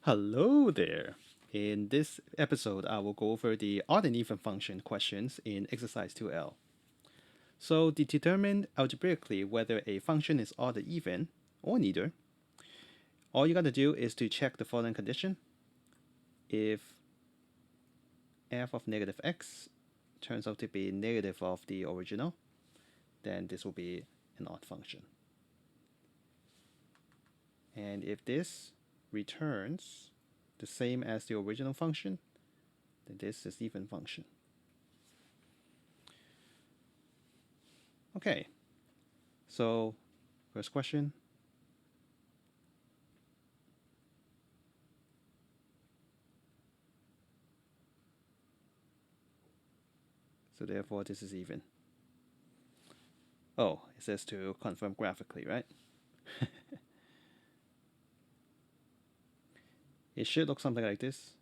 Hello there. In this episode, I will go over the odd and even function questions in exercise 2L. So, to determine algebraically whether a function is odd or even, or neither, all you gotta do is to check the following condition. If f of negative x turns out to be negative of the original, then this will be an odd function. And if this returns the same as the original function, then this is even function. Okay, so first question. So therefore this is even. Oh, it says to confirm graphically, right? It should look something like this.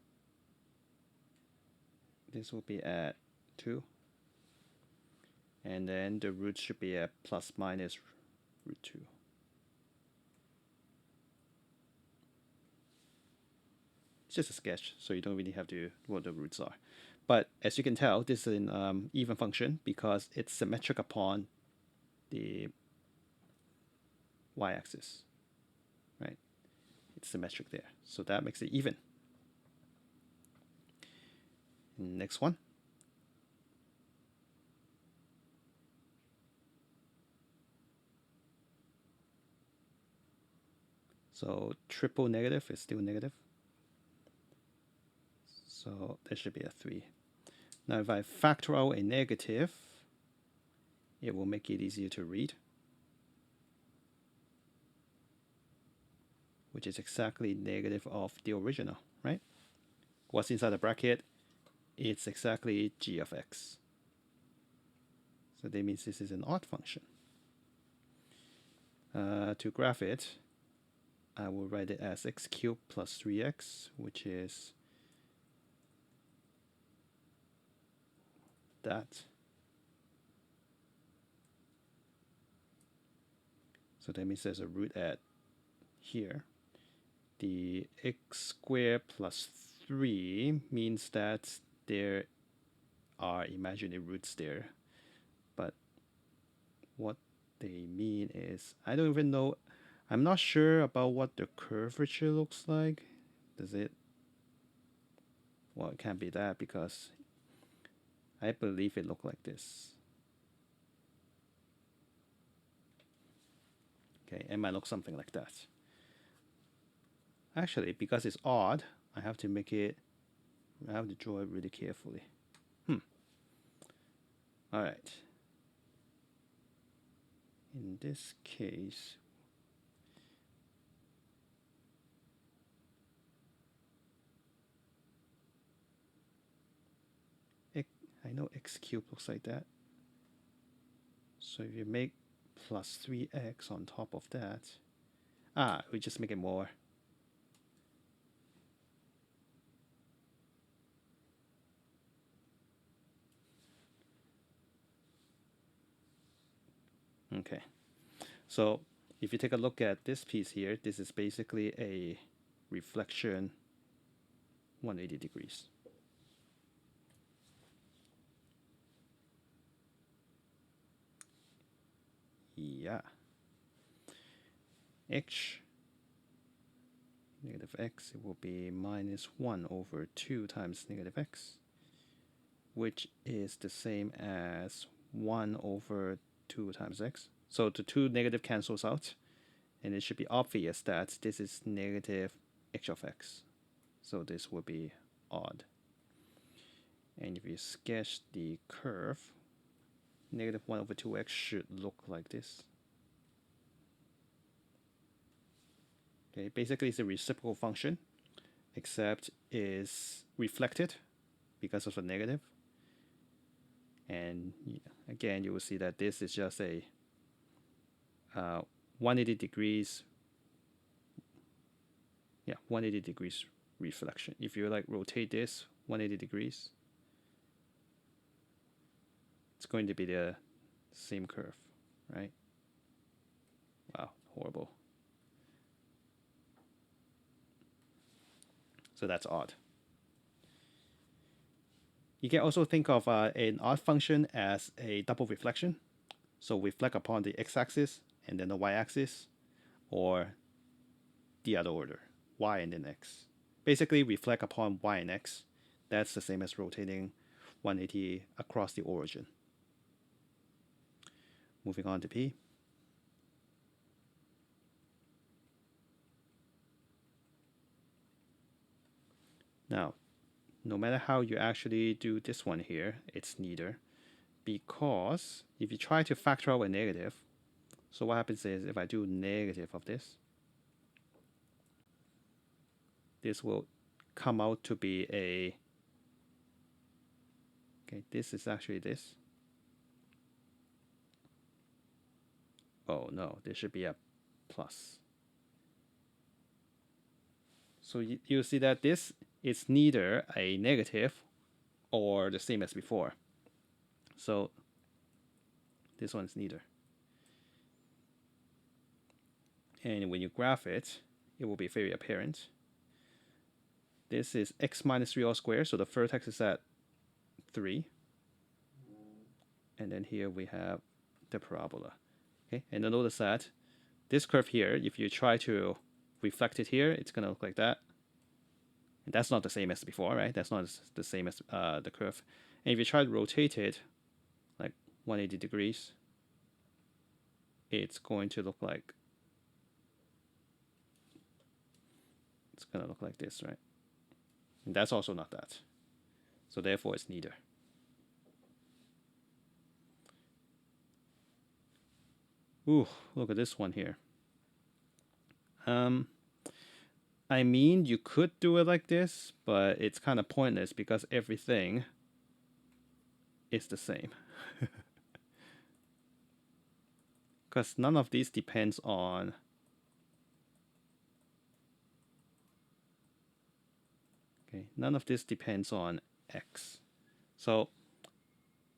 This will be at 2. And then the root should be at plus minus root 2. It's just a sketch, so you don't really have to what the roots are. But as you can tell, this is an even function because it's symmetric upon the y-axis, right? It's symmetric there, so that makes it even. Next one. So triple negative is still negative. So there should be a 3. Now if I factor out a negative, it will make it easier to read, which is exactly negative of the original, right? What's inside the bracket? It's exactly g of x. So that means this is an odd function. To graph it, I will write it as x cubed plus 3x, which is that. So that means there's a root at here. The x squared plus 3 means that there are imaginary roots there. But what they mean is, I don't even know. I'm not sure about what the curvature looks like. Does it? Well, it can't be that because I believe it looked like this. Okay, it might look something like that. Actually, because it's odd, I have to draw it really carefully. All right. In this case, I know x cubed looks like that. So if you make plus 3x on top of that, we just make it more. Okay. So if you take a look at this piece here, this is basically a reflection 180 degrees. Yeah. H negative x, it will be minus 1 over 2 times negative x, which is the same as 1 over 2 times x. So the two negative cancels out, and it should be obvious that this is negative h of x. So this will be odd. And if you sketch the curve, negative 1 over 2x should look like this. Okay, basically it's a reciprocal function, except is reflected because of a negative. And again, you will see that this is just a 180 degrees. Yeah, 180 degrees reflection. If you like rotate this 180 degrees, it's going to be the same curve, right? Wow, horrible. So that's odd. You can also think of an odd function as a double reflection. So reflect upon the x-axis and then the y-axis, or the other order, y and then x. Basically, reflect upon y and x. That's the same as rotating 180 across the origin. Moving on to P. Now, no matter how you actually do this one here, it's neither, because if you try to factor out a negative, so what happens is if I do negative of this will come out to be a, okay, this is actually this. Oh no, there should be a plus. So you see that this is neither a negative or the same as before. So this one is neither. And when you graph it, it will be very apparent. This is x minus 3 all squared, so the vertex is at 3. And then here we have the parabola. Okay, and then notice that this curve here, if you try to reflect it here, it's going to look like that. And that's not the same as before, right? That's not the same as the curve. And if you try to rotate it like 180 degrees, it's going to look like, it's going to look like this, right? And that's also not that. So therefore, it's neither. Ooh, look at this one here. I mean, you could do it like this, but it's kind of pointless because everything is the same. Because none of these depends on none of this depends on x. So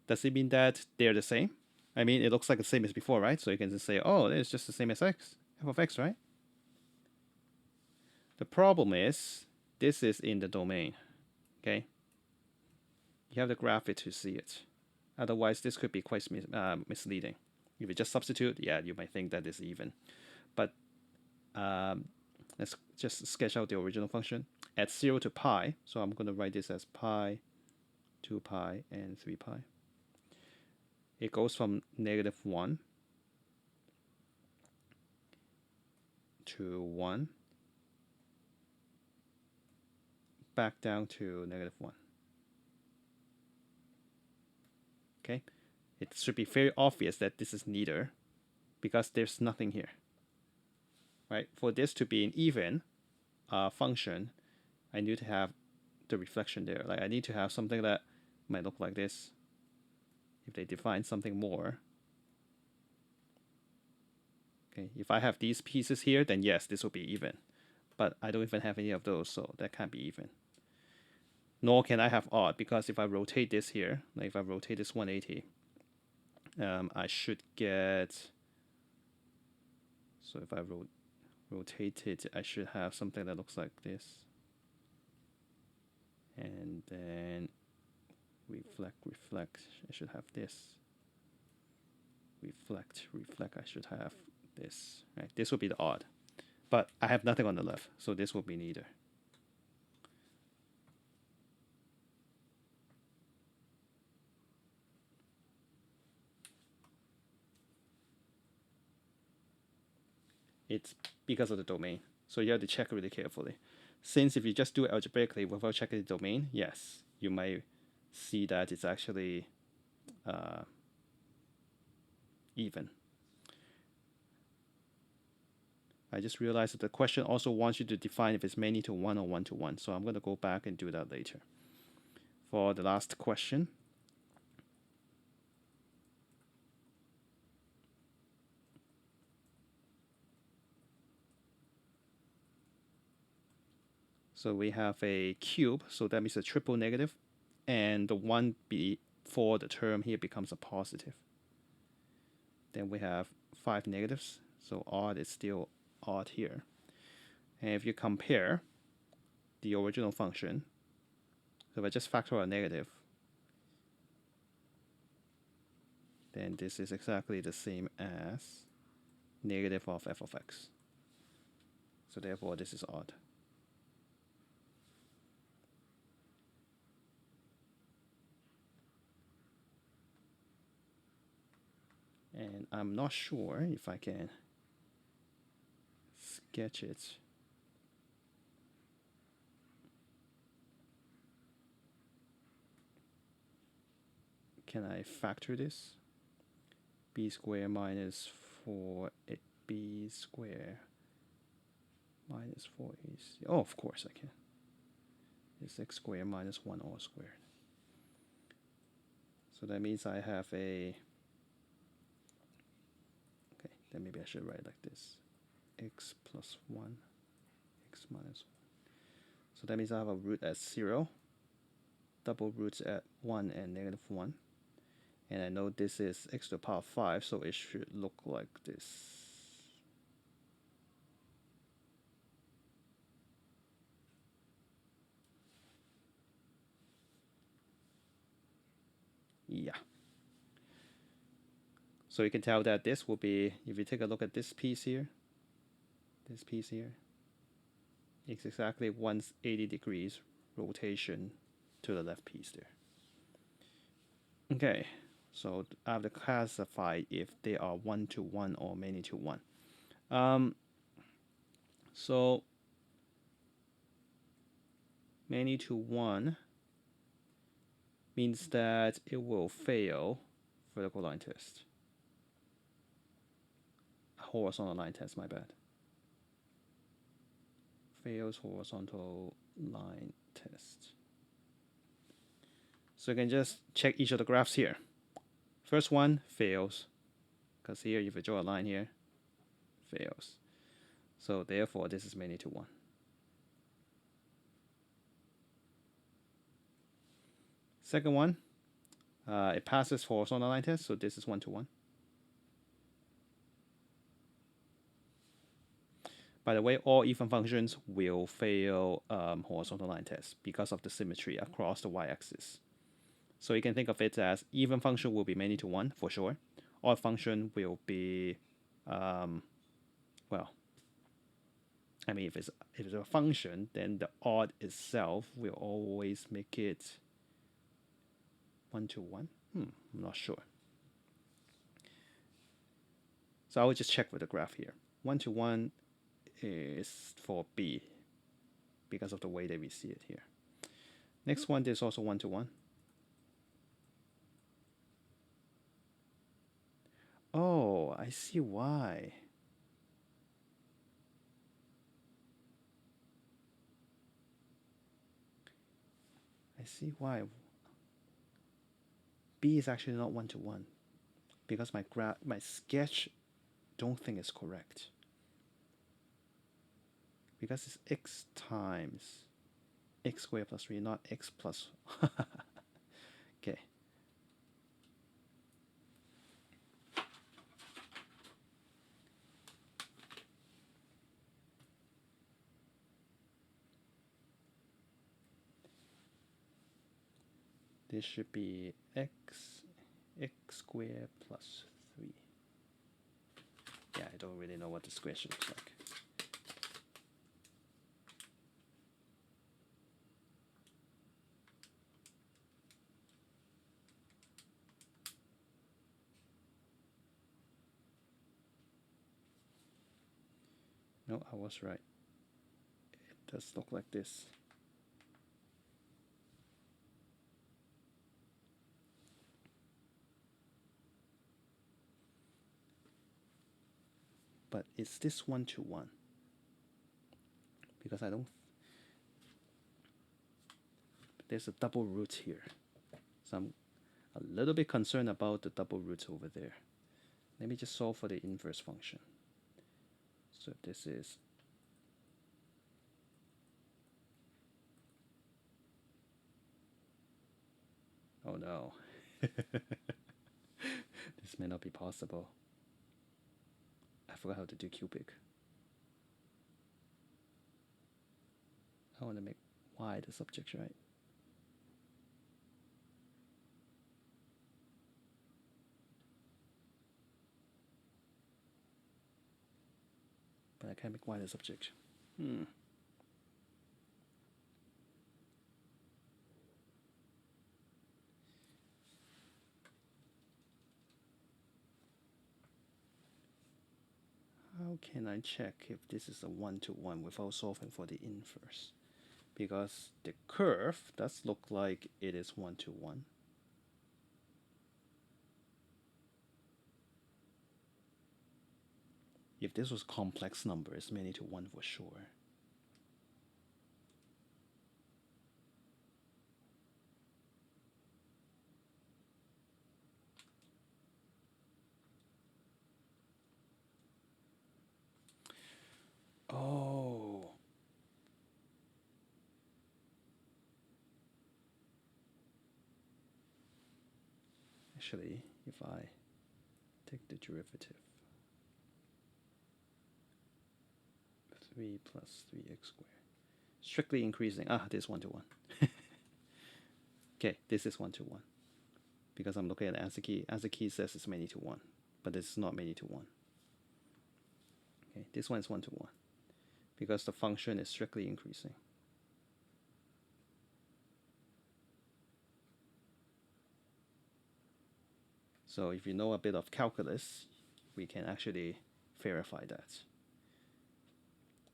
does it mean that they're the same? I mean, it looks like the same as before, right? So you can just say, oh, it's just the same as x, f of x, right? The problem is this is in the domain, okay? You have to graph it to see it. Otherwise, this could be quite misleading. If you just substitute, yeah, you might think that it's even. But let's just sketch out the original function. At 0 to pi, so I'm going to write this as pi, 2 pi, and 3 pi. It goes from -1 to 1, back down to -1. Okay? It should be very obvious that this is neither, because there's nothing here. Right? For this to be an even function, I need to have the reflection there. Like I need to have something that might look like this. If they define something more. Okay, if I have these pieces here, then yes, this will be even. But I don't even have any of those, so that can't be even. Nor can I have odd, because if I rotate this here, like if I rotate this 180, I should get, so if I rotate it, I should have something that looks like this. And then reflect, I should have this. Reflect, I should have this. Right, this will be the odd. But I have nothing on the left, so this will be neither. It's because of the domain. So you have to check really carefully. Since if you just do it algebraically without checking the domain, yes, you might see that it's actually even. I just realized that the question also wants you to define if it's many to one or one to one. So I'm going to go back and do that later. For the last question, so we have a cube, so that means a triple negative, and the 1 before the term here becomes a positive. Then we have 5 negatives, so odd is still odd here. And if you compare the original function. So if I just factor a negative, then this is exactly the same as negative of f of x. So therefore, this is odd. And I'm not sure if I can sketch it. Can I factor this? B squared minus 4b squared minus 4ac. Oh, of course I can. It's x squared minus 1 all squared. So that means I have a, okay, then maybe I should write like this. X plus 1, x minus 1. So that means I have a root at 0, double roots at 1 and negative 1. And I know this is x to the power 5, so it should look like this. Yeah. So you can tell that this will be, if you take a look at this piece here, it's exactly 180 degrees rotation to the left piece there. Okay, so I have to classify if they are one-to-one or many-to-one. So many-to-one means that it will fail vertical line test. Horizontal line test, my bad. Fails horizontal line test. So you can just check each of the graphs here. First one fails, because here if you draw a line here, fails. So therefore this is many-to-one. Second one, it passes horizontal line test, so this is one-to-one. By the way, all even functions will fail horizontal line test because of the symmetry across the y-axis. So you can think of it as even function will be many-to-one for sure. Odd function will be, well, I mean, if it's a function, then the odd itself will always make it one-to-one. I'm not sure. So I will just check with the graph here. One-to-one is for B because of the way that we see it here. Next one is also one-to-one. Oh, I see why. I see why. B is actually not one-to-one because my sketch don't think it's correct. Because it's x times x squared plus 3, not x plus. Okay. This should be x squared plus 3. Yeah, I don't really know what the square should look like. No, I was right. It does look like this. But is this one-to-one? Because I don't. There's a double root here. So I'm a little bit concerned about the double roots over there. Let me just solve for the inverse function. So this is oh no. This may not be possible. I forgot how to do cubic. I want to make y the subject, right? But I can't make y the subject. How can I check if this is a one-to-one without solving for the inverse? Because the curve does look like it is one-to-one. If this was complex number, it's many to one for sure. Oh. Actually, if I take the derivative, 3 plus 3x squared, strictly increasing. This one-to-one. Okay, this is one-to-one. Because I'm looking at answer key. Answer key says it's many to one, but it's not many to one. Okay, this one is one-to-one. Because the function is strictly increasing. So if you know a bit of calculus, we can actually verify that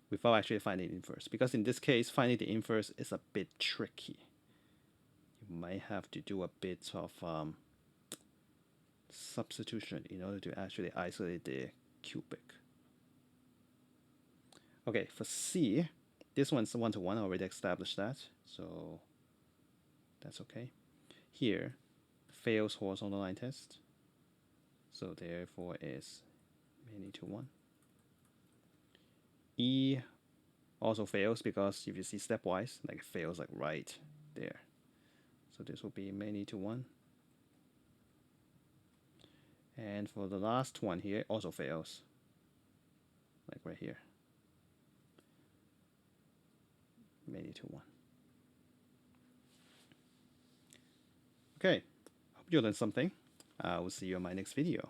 without actually finding the inverse. Because in this case, finding the inverse is a bit tricky. You might have to do a bit of substitution in order to actually isolate the cubic. Okay, for C, this one's one-to-one. I already established that, so that's okay. Here, fails horizontal line test, so therefore is many to one. E also fails because if you see stepwise, like it fails like right there. So this will be many to one. And for the last one here, also fails, like right here. Many to one. Okay, hope you learned something. I will see you in my next video.